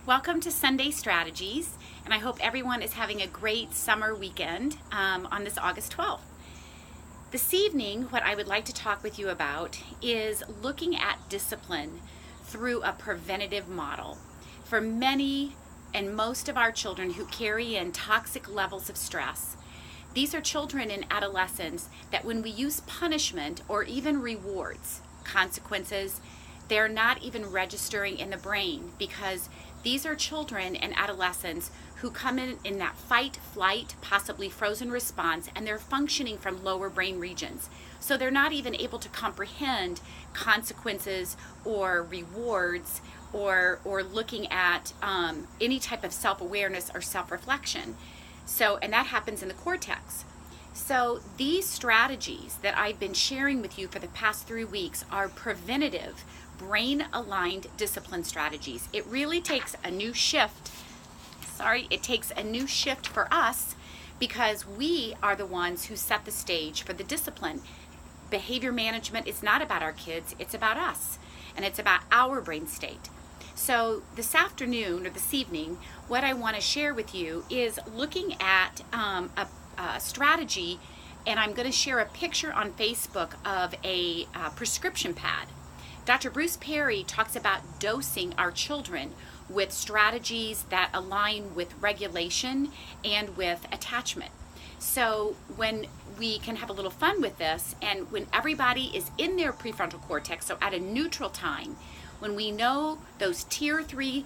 Welcome to Sunday Strategies, and I hope everyone is having a great summer weekend on this August 12th. This evening, what I would like to talk with you about is looking at discipline through a preventative model. For many and most of our children who carry in toxic levels of stress, these are children and adolescents that when we use punishment or even rewards, consequences, they're not even registering in the brain because these are children and adolescents who come in that fight, flight, possibly frozen response, and they're functioning from lower brain regions. So they're not even able to comprehend consequences or rewards or looking at any type of self-awareness or self-reflection. And that happens in the cortex. So these strategies that I've been sharing with you for the past 3 weeks are preventative, brain-aligned discipline strategies. It really takes a new shift. It takes a new shift for us because we are the ones who set the stage for the discipline. Behavior management is not about our kids, it's about us, and it's about our brain state. So this afternoon or this evening, what I want to share with you is looking at a strategy, and I'm going to share a picture on Facebook of a prescription pad. Dr. Bruce Perry talks about dosing our children with strategies that align with regulation and with attachment. So when we can have a little fun with this, and when everybody is in their prefrontal cortex, so at a neutral time, when we know those tier 3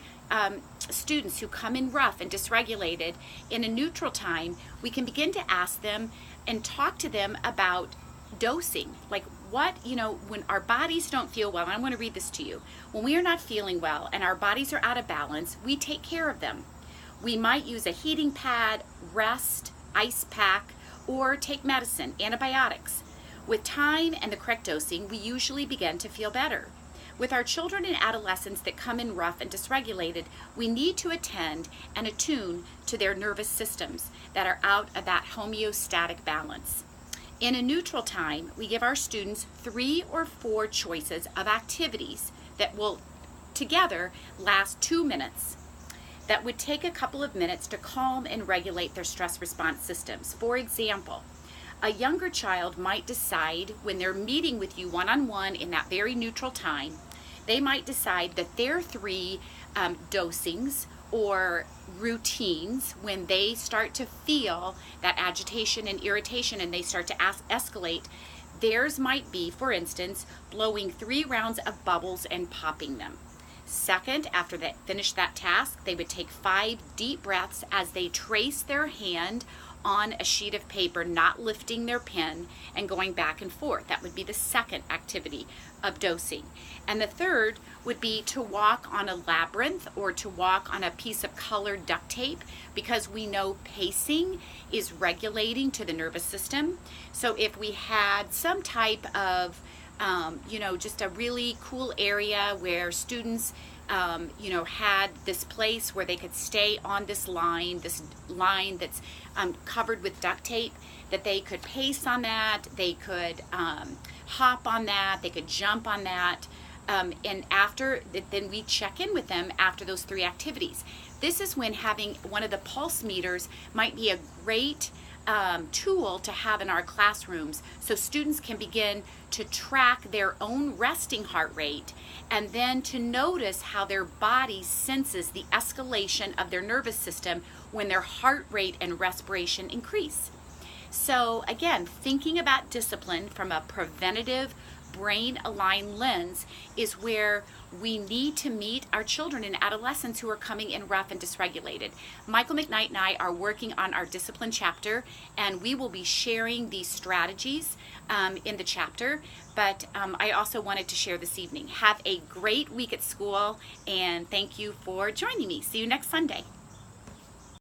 students who come in rough and dysregulated, in a neutral time, we can begin to ask them and talk to them about dosing. Like when our bodies don't feel well, and I'm going to read this to you. When we are not feeling well and our bodies are out of balance, we take care of them. We might use a heating pad, rest, ice pack, or take medicine, antibiotics. With time and the correct dosing, we usually begin to feel better. With our children and adolescents that come in rough and dysregulated, we need to attend and attune to their nervous systems that are out of that homeostatic balance. In a neutral time, we give our students 3 or 4 choices of activities that will together last 2 minutes. That would take a couple of minutes to calm and regulate their stress response systems. For example, a younger child might decide when they're meeting with you one-on-one in that very neutral time, they might decide that their 3 dosings or routines, when they start to feel that agitation and irritation and they start to escalate, theirs might be, for instance, blowing 3 rounds of bubbles and popping them. Second, after they finish that task, they would take 5 deep breaths as they trace their hand on a sheet of paper, not lifting their pen and going back and forth. That would be the second activity of dosing. And the third would be to walk on a labyrinth or to walk on a piece of colored duct tape, because we know pacing is regulating to the nervous system. So if we had some type of just a really cool area where students had this place where they could stay on this line that's covered with duct tape, that they could pace on that, they could hop on that, they could jump on that, and then we check in with them after those 3 activities. This is when having one of the pulse meters might be a great tool to have in our classrooms, so students can begin to track their own resting heart rate and then to notice how their body senses the escalation of their nervous system when their heart rate and respiration increase. So again, thinking about discipline from a preventative, brain-aligned lens is where we need to meet our children and adolescents who are coming in rough and dysregulated. Michael McKnight and I are working on our discipline chapter, and we will be sharing these strategies in the chapter, but I also wanted to share this evening. Have a great week at school, and thank you for joining me. See you next Sunday.